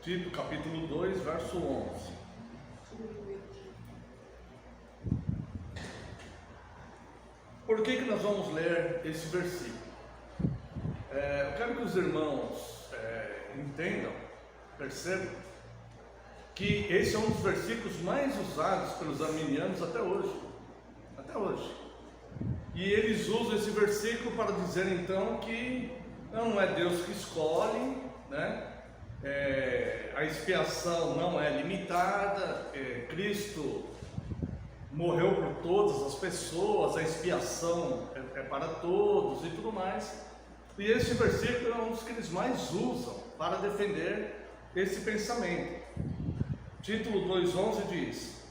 Tito, capítulo 2, verso 11. Por que nós vamos ler esse versículo? Eu quero que os irmãos entendam, percebam, que esse é um dos versículos mais usados pelos arminianos até hoje. Até hoje. E eles usam esse versículo para dizer então que não é Deus que escolhe, né? A expiação não é limitada, Cristo morreu por todas as pessoas, a expiação é para todos e tudo mais. E esse versículo é um dos que eles mais usam para defender esse pensamento. Título 2,11 diz: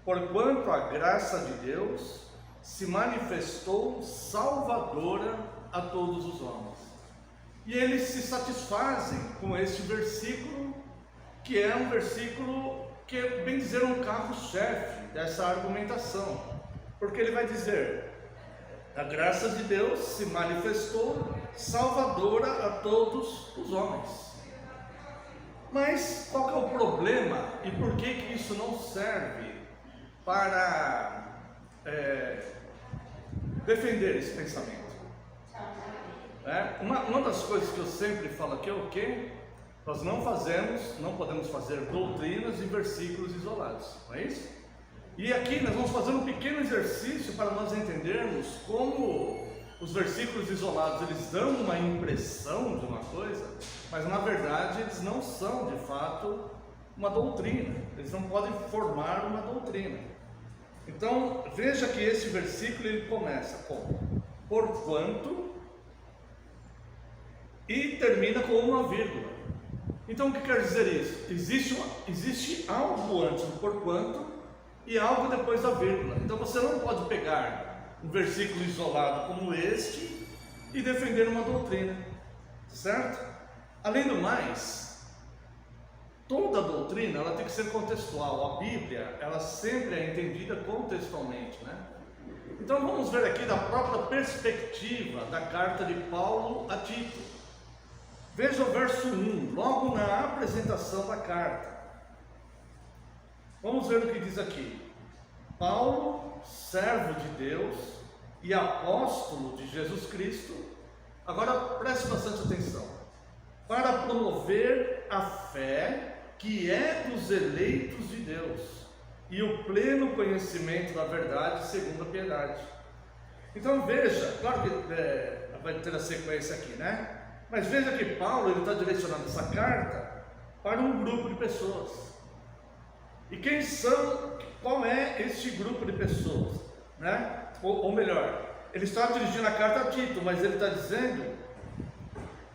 porquanto a graça de Deus se manifestou salvadora a todos os homens. E eles se satisfazem com este versículo, que é um versículo que é, bem dizer, um carro-chefe dessa argumentação, porque ele vai dizer: a graça de Deus se manifestou salvadora a todos os homens. Mas qual que é o problema e por que isso não serve para defender esse pensamento? Uma das coisas que eu sempre falo aqui é o que? Nós não podemos fazer doutrinas e versículos isolados, não é isso? E aqui nós vamos fazer um pequeno exercício para nós entendermos como os versículos isolados, eles dão uma impressão de uma coisa, mas na verdade eles não são de fato uma doutrina, eles não podem formar uma doutrina. Então veja que esse versículo ele começa com porquanto e termina com uma vírgula. Então o que quer dizer isso? Existe algo antes do porquanto e algo depois da vírgula. Então você não pode pegar um versículo isolado como este e defender uma doutrina, certo? Além do mais, toda doutrina ela tem que ser contextual. A Bíblia ela sempre é entendida contextualmente, né? Então vamos ver aqui da própria perspectiva da carta de Paulo a Tito. Veja o verso 1, logo na apresentação da carta. Vamos ver o que diz aqui. Paulo, servo de Deus e apóstolo de Jesus Cristo, agora preste bastante atenção, para promover a fé que é dos eleitos de Deus e o pleno conhecimento da verdade segundo a piedade. Então veja, claro que vai ter a sequência aqui, né? Mas veja que Paulo está direcionando essa carta para um grupo de pessoas. E quem são? Qual é este grupo de pessoas, né? Ou melhor, ele está dirigindo a carta a Tito, mas ele está dizendo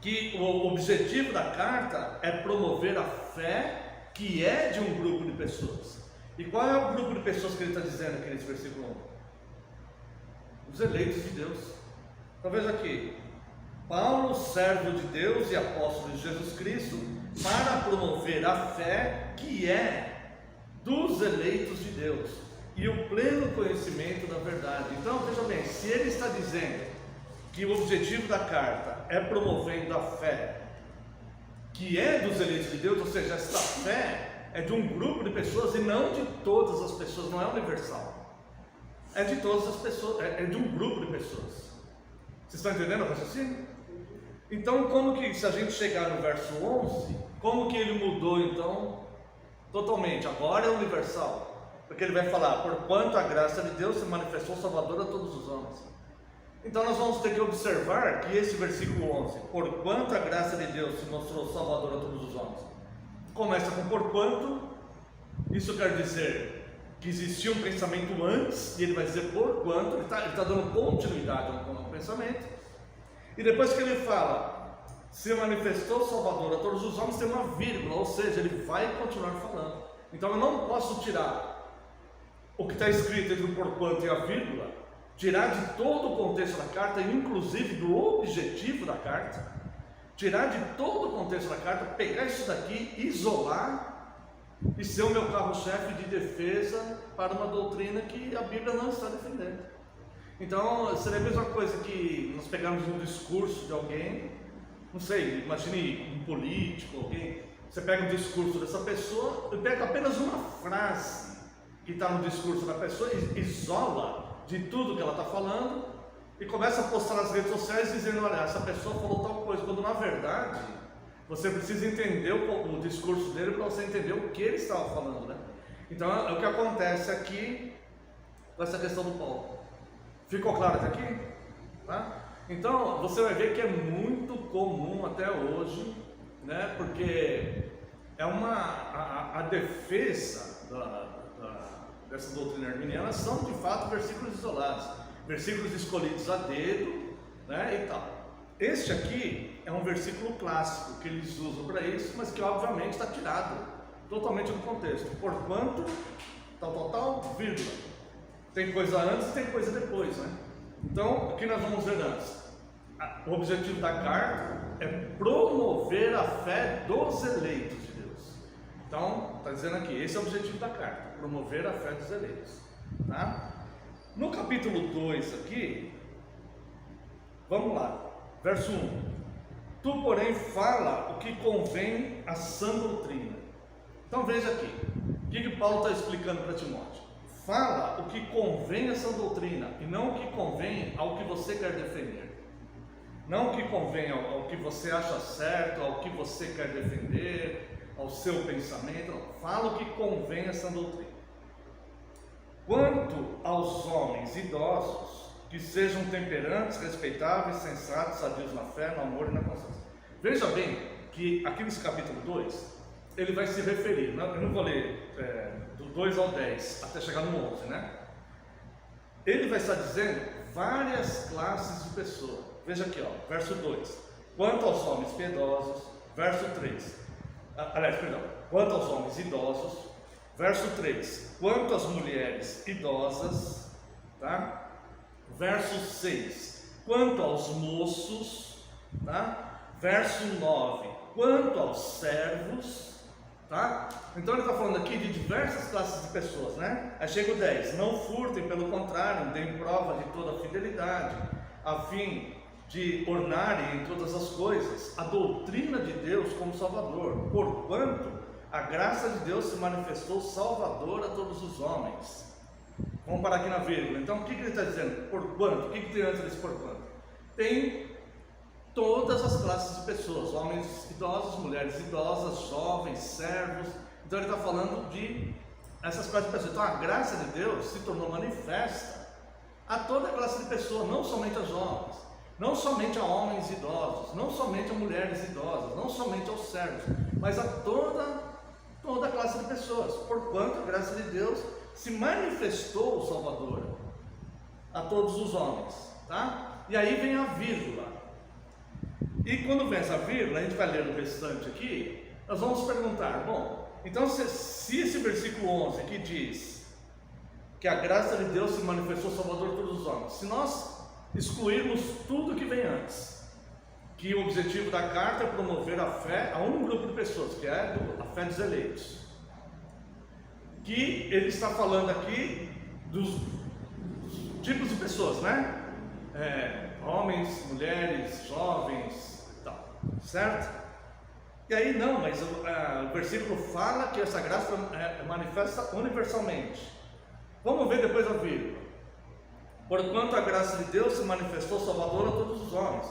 que o objetivo da carta é promover a fé que é de um grupo de pessoas. E qual é o grupo de pessoas que ele está dizendo aqui nesse versículo 1? Os eleitos de Deus. Então veja aqui: Paulo, servo de Deus e apóstolo de Jesus Cristo, para promover a fé que é dos eleitos de Deus e o pleno conhecimento da verdade. Então veja bem, se ele está dizendo que o objetivo da carta é promovendo a fé que é dos eleitos de Deus, ou seja, esta fé é de um grupo de pessoas e não de todas as pessoas, não é universal, é de todas as pessoas, é de um grupo de pessoas. Vocês estão entendendo o raciocínio? Então como que, se a gente chegar no verso 11, como que ele mudou então totalmente? Agora é universal, porque ele vai falar: porquanto a graça de Deus se manifestou salvadora a todos os homens. Então nós vamos ter que observar que esse versículo 11, porquanto a graça de Deus se mostrou salvadora a todos os homens, começa com porquanto. Isso quer dizer que existia um pensamento antes, e ele vai dizer porquanto, ele está dando continuidade ao pensamento. E depois que ele fala se manifestou salvador a todos os homens, tem uma vírgula, ou seja, ele vai continuar falando. Então eu não posso tirar o que está escrito entre o porquanto e a vírgula, tirar de todo o contexto da carta, inclusive do objetivo da carta, tirar de todo o contexto da carta, pegar isso daqui, isolar e ser o meu carro-chefe de defesa para uma doutrina que a Bíblia não está defendendo. Então seria a mesma coisa que nós pegarmos um discurso de alguém, não sei, imagine um político, alguém Você pega o discurso dessa pessoa e pega apenas uma frase que está no discurso da pessoa, isola de tudo que ela está falando e começa a postar nas redes sociais dizendo: olha, essa pessoa falou tal coisa, quando na verdade você precisa entender o discurso dele para você entender o que ele estava falando, né? Então é o que acontece aqui com essa questão do Paulo. Ficou claro até aqui? Tá? Então você vai ver que é muito comum até hoje, né? Porque é a defesa dessa doutrina arminiana são de fato versículos isolados, versículos escolhidos a dedo, né? E tal. Este aqui é um versículo clássico que eles usam para isso, mas que obviamente está tirado totalmente do contexto. Porquanto, tal, vírgula. Tem coisa antes e tem coisa depois, né? Então, o que nós vamos ver antes? O objetivo da carta é promover a fé dos eleitos de Deus. Então, está dizendo aqui, esse é o objetivo da carta, promover a fé dos eleitos. Tá? No capítulo 2 aqui, vamos lá, verso 1. Tu, porém, fala o que convém à sã doutrina. Então veja aqui, o que Paulo está explicando para Timóteo? Fala o que convém a sã doutrina e não o que convém ao que você quer defender. Não o que convém ao que você acha certo, ao que você quer defender, ao seu pensamento. Não. Fala o que convém a sã doutrina. Quanto aos homens idosos, que sejam temperantes, respeitáveis, sensatos, sadios na fé, no amor e na constância. Veja bem que aqui nesse capítulo 2, ele vai se referir, eu não vou ler do 2 ao 10, até chegar no 11, né? Ele vai estar dizendo várias classes de pessoas. Veja aqui, ó, verso 2. Quanto aos homens piedosos, verso 3. Quanto aos homens idosos, verso 3. Quanto às mulheres idosas, tá? Verso 6, quanto aos moços, tá? Verso 9, quanto aos servos, tá? Então ele está falando aqui de diversas classes de pessoas, né? Aí chega o 10, não furtem, pelo contrário, deem prova de toda a fidelidade, a fim de ornarem em todas as coisas a doutrina de Deus como Salvador, porquanto a graça de Deus se manifestou salvadora a todos os homens. Vamos parar aqui na vírgula. Então o que ele está dizendo? Por quanto? O que tem antes desse por quanto? Tem todas as classes de pessoas: homens idosos, mulheres idosas, jovens, servos. Então ele está falando de essas classes de pessoas. Então a graça de Deus se tornou manifesta a toda a classe de pessoas, não somente a jovens, não somente a homens idosos, não somente a mulheres idosas, não somente aos servos, mas a toda a classe de pessoas. Porquanto a graça de Deus se manifestou salvadora a todos os homens, tá? E aí vem a vírgula. E quando vem essa vírgula, a gente vai ler o restante aqui, nós vamos perguntar, bom, então se esse versículo 11 aqui diz que a graça de Deus se manifestou salvador a todos os homens, se nós excluirmos tudo que vem antes, que o objetivo da carta é promover a fé a um grupo de pessoas, que é a fé dos eleitos, que ele está falando aqui dos tipos de pessoas, né? Homens, mulheres, jovens e tal, certo? E aí não, mas o versículo fala que essa graça manifesta universalmente. Vamos ver depois a vírgula. Porquanto a graça de Deus se manifestou salvadora a todos os homens,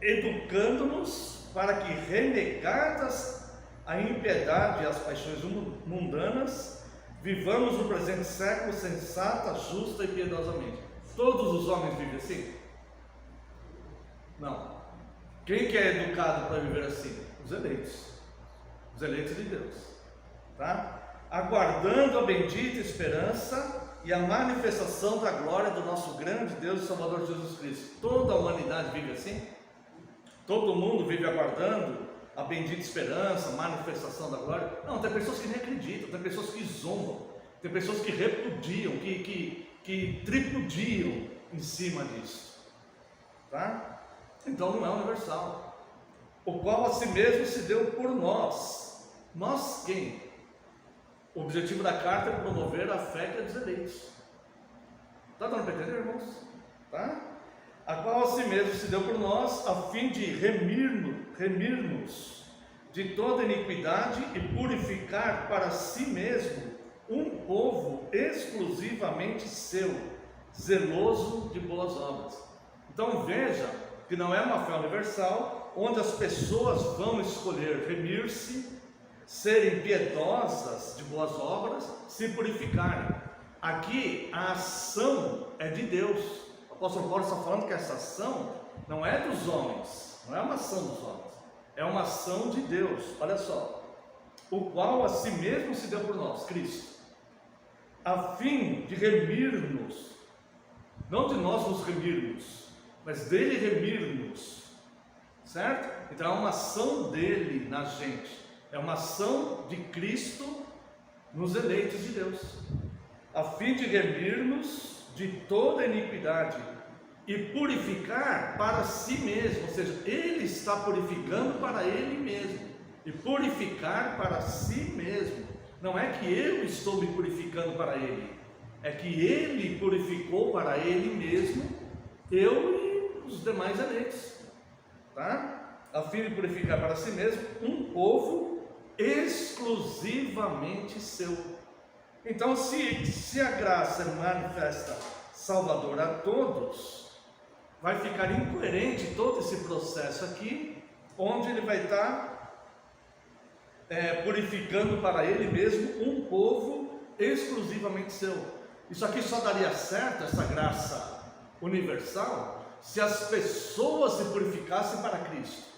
educando-nos para que, renegadas a impiedade e as paixões mundanas, vivamos no presente século sensata, justa e piedosamente. Todos os homens vivem assim? Não. Quem que é educado para viver assim? Os eleitos de Deus, tá? Aguardando a bendita esperança e a manifestação da glória do nosso grande Deus e Salvador Jesus Cristo. Toda a humanidade vive assim? Todo mundo vive aguardando a bendita esperança, a manifestação da glória? Não, tem pessoas que nem acreditam, tem pessoas que zombam, tem pessoas que repudiam, que tripudiam em cima disso, tá? Então não é universal. O qual a si mesmo se deu por nós. Nós quem? O objetivo da carta é promover a fé que é dos eleitos. Está dando para entender, irmãos? Tá? A qual a si mesmo se deu por nós, a fim de remirmos de toda iniquidade e purificar para si mesmo um povo exclusivamente seu, zeloso de boas obras. Então veja que não é uma fé universal, onde as pessoas vão escolher remir-se, serem piedosas de boas obras, se purificarem. Aqui a ação é de Deus. O apóstolo Paulo está falando que essa ação não é dos homens, não é uma ação dos homens, é uma ação de Deus. Olha só, o qual a si mesmo se deu por nós, Cristo, a fim de remir-nos, não de nós nos remirmos, mas dele remir-nos, certo? Então é uma ação dele na gente, é uma ação de Cristo nos eleitos de Deus, a fim de remir-nos de toda iniquidade e purificar para si mesmo, ou seja, ele está purificando para ele mesmo, e purificar para si mesmo. Não é que eu estou me purificando para ele, é que ele purificou para ele mesmo, eu e os demais eleitos, tá? A fim de purificar para si mesmo um povo exclusivamente seu. Então, se a graça manifesta salvadora a todos, vai ficar incoerente todo esse processo aqui, onde ele vai estar purificando para ele mesmo um povo exclusivamente seu. Isso aqui só daria certo, essa graça universal, se as pessoas se purificassem para Cristo,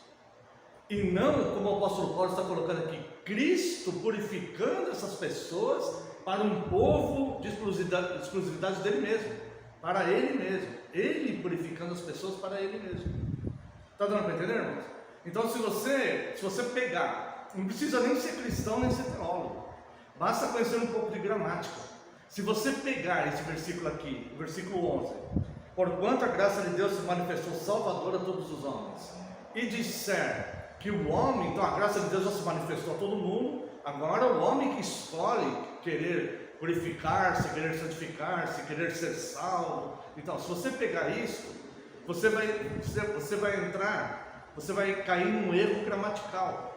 e não como o apóstolo Paulo está colocando aqui, Cristo purificando essas pessoas para um povo de exclusividade dele mesmo, para ele mesmo, ele purificando as pessoas para ele mesmo. Está dando para entender, irmãos? Então, se você pegar, não precisa nem ser cristão, nem ser teólogo, basta conhecer um pouco de gramática. Se você pegar esse versículo aqui, o versículo 11, porquanto a graça de Deus se manifestou salvadora a todos os homens, e disser que o homem, então a graça de Deus já se manifestou a todo mundo, agora o homem que escolhe querer purificar-se, querer santificar-se, querer ser salvo. Então, se você pegar isso, você vai cair num erro gramatical,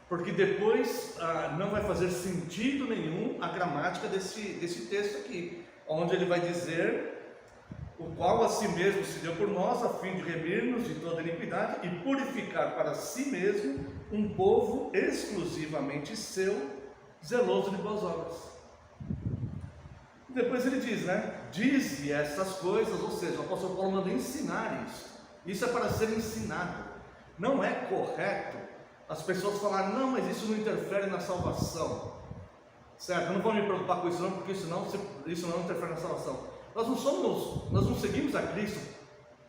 porque depois não vai fazer sentido nenhum a gramática desse texto aqui, onde ele vai dizer, o qual a si mesmo se deu por nós, a fim de remir-nos de toda iniquidade e purificar para si mesmo um povo exclusivamente seu, zeloso de boas obras. Depois ele diz, dize estas coisas, ou seja, o apóstolo Paulo manda ensinar isso. Isso é para ser ensinado. Não é correto as pessoas falarem, não, mas isso não interfere na salvação, certo? Eu não vou me preocupar com isso não, porque isso não interfere na salvação. Nós não seguimos a Cristo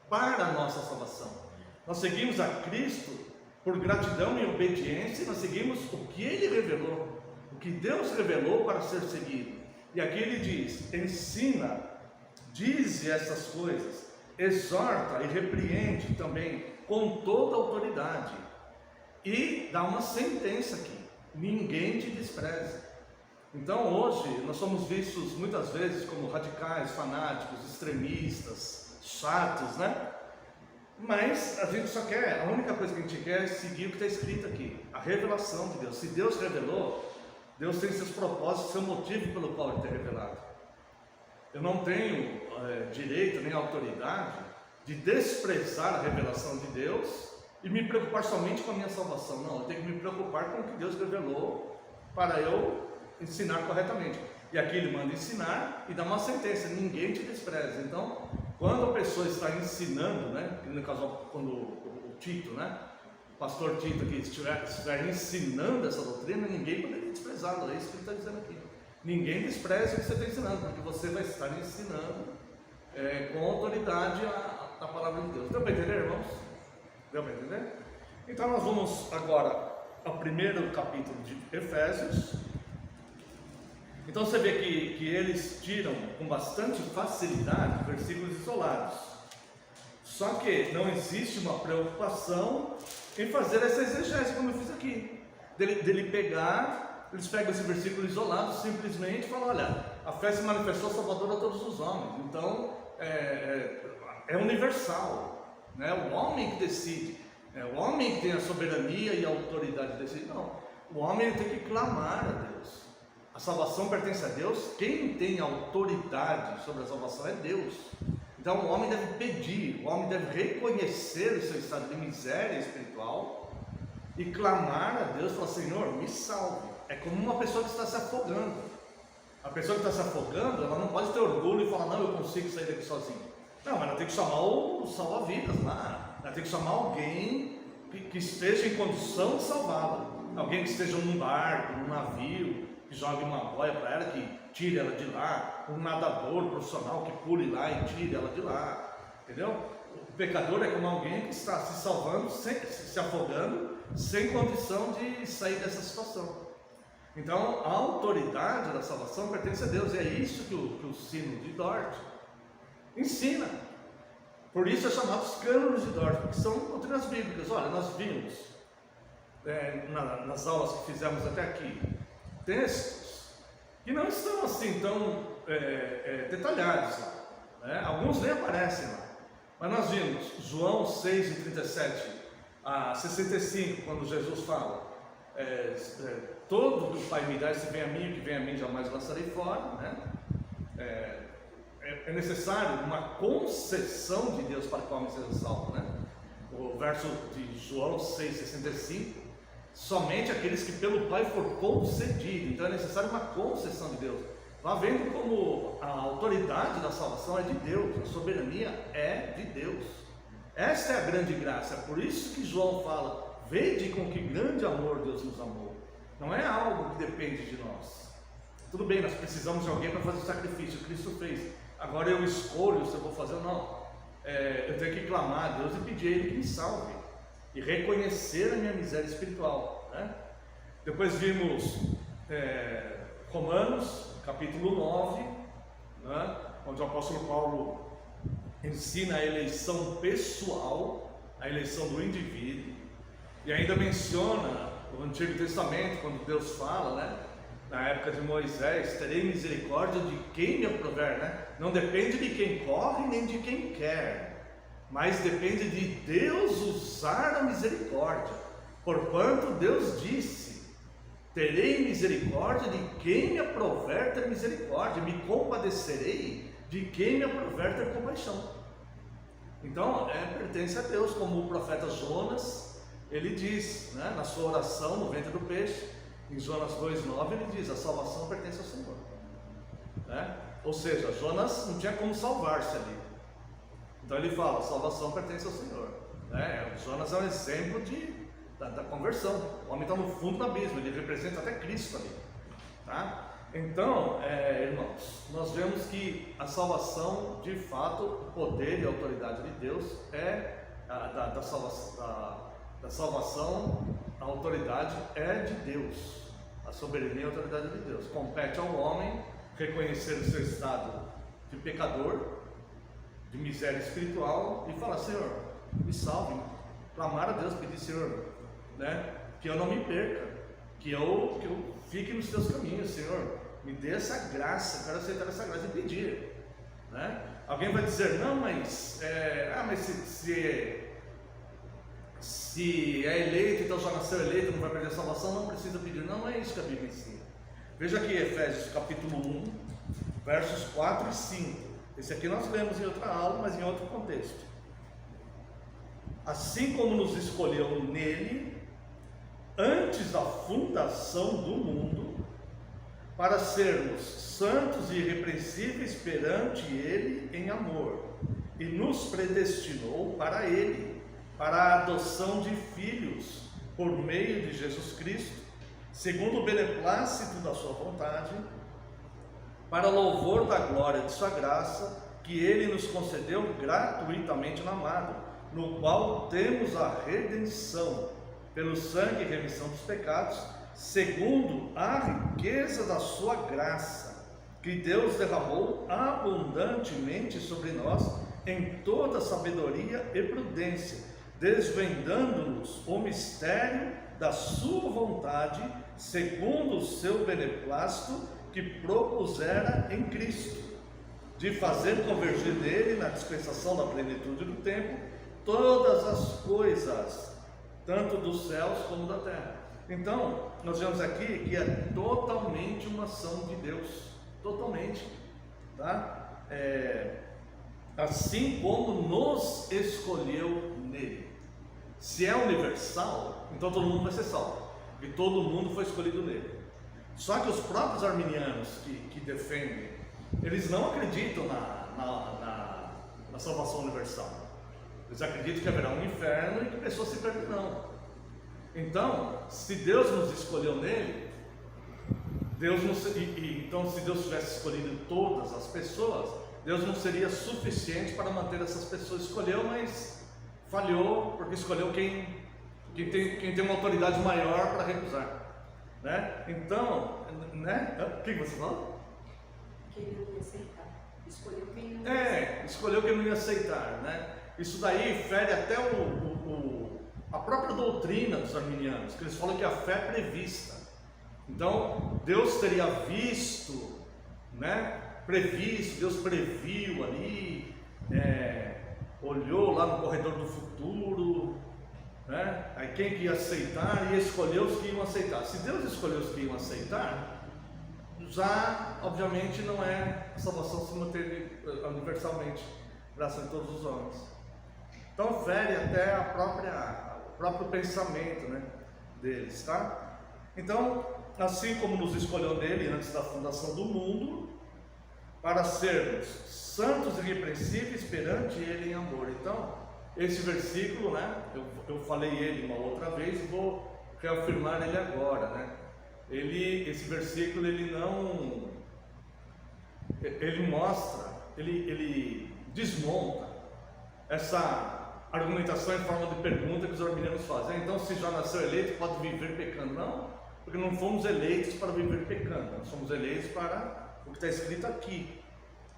para a nossa salvação. Nós seguimos a Cristo por gratidão e obediência, e nós seguimos o que Ele revelou, o que Deus revelou para ser seguido. E aqui ele diz, ensina, dize essas coisas, exorta e repreende também com toda autoridade. E dá uma sentença aqui, ninguém te despreze. Então hoje nós somos vistos muitas vezes como radicais, fanáticos, extremistas, chatos, Mas a gente só quer, a única coisa que a gente quer é seguir o que está escrito aqui, a revelação de Deus. Se Deus revelou, Deus tem seus propósitos, seu motivo pelo qual Ele tem revelado. Eu não tenho direito nem autoridade de desprezar a revelação de Deus e me preocupar somente com a minha salvação. Não, eu tenho que me preocupar com o que Deus revelou para eu ensinar corretamente. E aqui ele manda ensinar e dá uma sentença, ninguém te despreza. Então, quando a pessoa está ensinando, no caso, quando o Tito, o pastor Tito aqui estiver ensinando essa doutrina, ninguém poderia desprezá-lo. É isso que ele está dizendo aqui. Ninguém despreza o que você está ensinando, porque você vai estar ensinando com autoridade a palavra de Deus. Deu para entender, irmãos? Deu para entender? Então nós vamos agora ao primeiro capítulo de Efésios. Então você vê que eles tiram com bastante facilidade versículos isolados. Só que não existe uma preocupação em fazer essa exegese como eu fiz aqui. Dele pegar, eles pegam esse versículo isolado simplesmente e falam, olha, a fé se manifestou salvadora a todos os homens. Então é universal. O homem que decide. É o homem que tem a soberania e a autoridade de decidir. Não, o homem tem que clamar a Deus. A salvação pertence a Deus. Quem tem autoridade sobre a salvação é Deus. Então o homem deve pedir, o homem deve reconhecer o seu estado de miséria espiritual e clamar a Deus, falar: Senhor, me salve. É como uma pessoa que está se afogando. A pessoa que está se afogando, ela não pode ter orgulho e falar: não, eu consigo sair daqui sozinho. Não, mas ela tem que chamar o salva-vidas lá. Ela tem que chamar alguém que esteja em condição de salvá-la. Alguém que esteja num barco, num navio, que jogue uma boia para ela, que tire ela de lá. Um nadador profissional que pule lá e tire ela de lá. Entendeu? O pecador é como alguém que está se salvando, se afogando, sem condição de sair dessa situação. Então, a autoridade da salvação pertence a Deus. E é isso que o sino de Dort ensina. Por isso é chamado os cânones de Dort, porque são doutrinas bíblicas. Olha, nós vimos nas aulas que fizemos até aqui textos que não estão assim tão detalhados lá, né? Alguns nem aparecem lá, mas nós vimos João 6, de 37 a 65, quando Jesus fala: todo que o Pai me dá, se vem a mim, o que vem a mim jamais lançarei fora, né? É necessário uma concessão de Deus para que o homem seja salvo, né? O verso de João 6,65: somente aqueles que pelo Pai for concedido. Então é necessário uma concessão de Deus. Vá vendo como a autoridade da salvação é de Deus, a soberania é de Deus. Esta é a grande graça. É por isso que João fala: vede com que grande amor Deus nos amou. Não é algo que depende de nós. Tudo bem, nós precisamos de alguém para fazer o sacrifício, Cristo fez. Agora eu escolho se eu vou fazer ou não. Eu tenho que clamar a Deus e pedir a Ele que me salve e reconhecer a minha miséria espiritual, né? Depois vimos Romanos capítulo 9, né? Onde o apóstolo Paulo ensina a eleição pessoal, a eleição do indivíduo, e ainda menciona o Antigo Testamento, quando Deus fala, né? Na época de Moisés: terei misericórdia de quem me aprover, né? Não depende de quem corre nem de quem quer, mas depende de Deus usar a misericórdia. Porquanto Deus disse: terei misericórdia de quem me aprover ter misericórdia, me compadecerei de quem me aprover ter compaixão. Então pertence a Deus, como o profeta Jonas, ele diz, né, na sua oração no ventre do peixe, em Jonas 2,9, ele diz: a salvação pertence ao Senhor, né? Ou seja, Jonas não tinha como salvar-se ali. Então ele fala: a salvação pertence ao Senhor, né? Jonas é um exemplo da conversão. O homem está no fundo do abismo, ele representa até Cristo ali, tá? Então, irmãos, nós vemos que a salvação, de fato, o poder e a autoridade de Deus da salvação, a autoridade é de Deus. A soberania e a autoridade de Deus. Compete ao homem reconhecer o seu estado de pecador, de miséria espiritual, e falar: Senhor, me salve. Clamar a Deus, pedir: Senhor, né, que eu não me perca, que eu fique nos teus caminhos. Senhor, me dê essa graça, eu quero aceitar essa graça e pedir, né? Alguém vai dizer: não, mas se é eleito, então já nasceu eleito, não vai perder a salvação, não precisa pedir. Não é isso que a Bíblia ensina. Veja aqui Efésios capítulo 1, versos 4 e 5. Esse aqui nós lemos em outra aula, mas em outro contexto. Assim como nos escolheu nele, antes da fundação do mundo, para sermos santos e irrepreensíveis perante ele em amor, e nos predestinou para ele, para a adoção de filhos, por meio de Jesus Cristo, segundo o beneplácito da sua vontade, para louvor da glória de sua graça, que ele nos concedeu gratuitamente no amado, no qual temos a redenção, pelo sangue e remissão dos pecados, segundo a riqueza da sua graça, que Deus derramou abundantemente sobre nós, em toda sabedoria e prudência, desvendando-nos o mistério da sua vontade, segundo o seu beneplácito, que propusera em Cristo, de fazer convergir nele, na dispensação da plenitude do tempo, todas as coisas, tanto dos céus como da terra. Então, nós vemos aqui que é totalmente uma ação de Deus, totalmente, tá? Assim como nos escolheu nele. Se é universal, então todo mundo vai ser salvo, e todo mundo foi escolhido nele. Só que os próprios arminianos que defendem, eles não acreditam na salvação universal. Eles acreditam que haverá um inferno e que pessoas se perderão. Então, se Deus nos escolheu nele, então se Deus tivesse escolhido todas as pessoas, Deus não seria suficiente para manter essas pessoas. Escolheu, mas falhou, porque escolheu quem tem uma autoridade maior para recusar, né? Então, né? O que você falou? Que ele não ia aceitar. Escolheu quem não ia aceitar. Escolheu quem não ia aceitar, né? Isso daí fere até a própria doutrina dos arminianos, que eles falam que a fé é prevista. Então, Deus teria visto, né? Previsto, Deus previu ali, olhou lá no corredor do futuro, né? Aí quem que ia aceitar, e escolheu os que iam aceitar. Se Deus escolheu os que iam aceitar, já obviamente não é a salvação se manteve universalmente, graças a todos os homens. Então fere até o próprio pensamento, né, deles, tá? Então, assim como nos escolheu nele antes da fundação do mundo, para sermos santos e irrepreensíveis perante ele em amor. Então, esse versículo, né, eu falei ele uma outra vez e vou reafirmar ele agora, né? Esse versículo, ele mostra, ele desmonta essa argumentação em forma de pergunta que os arminianos fazem. Então, se já nasceu eleito, pode viver pecando? Não, porque não fomos eleitos para viver pecando, nós somos eleitos para o que está escrito aqui,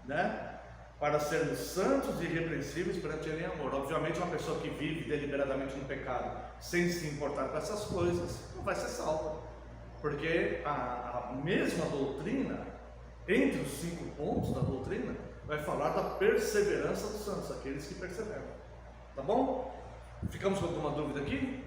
né? Para sermos santos e irrepreensíveis perante ele em amor. Obviamente, uma pessoa que vive deliberadamente no pecado, sem se importar com essas coisas, não vai ser salva, porque a mesma doutrina, entre os 5 pontos da doutrina, vai falar da perseverança dos santos, aqueles que perseveram. Tá bom? Ficamos com alguma dúvida aqui?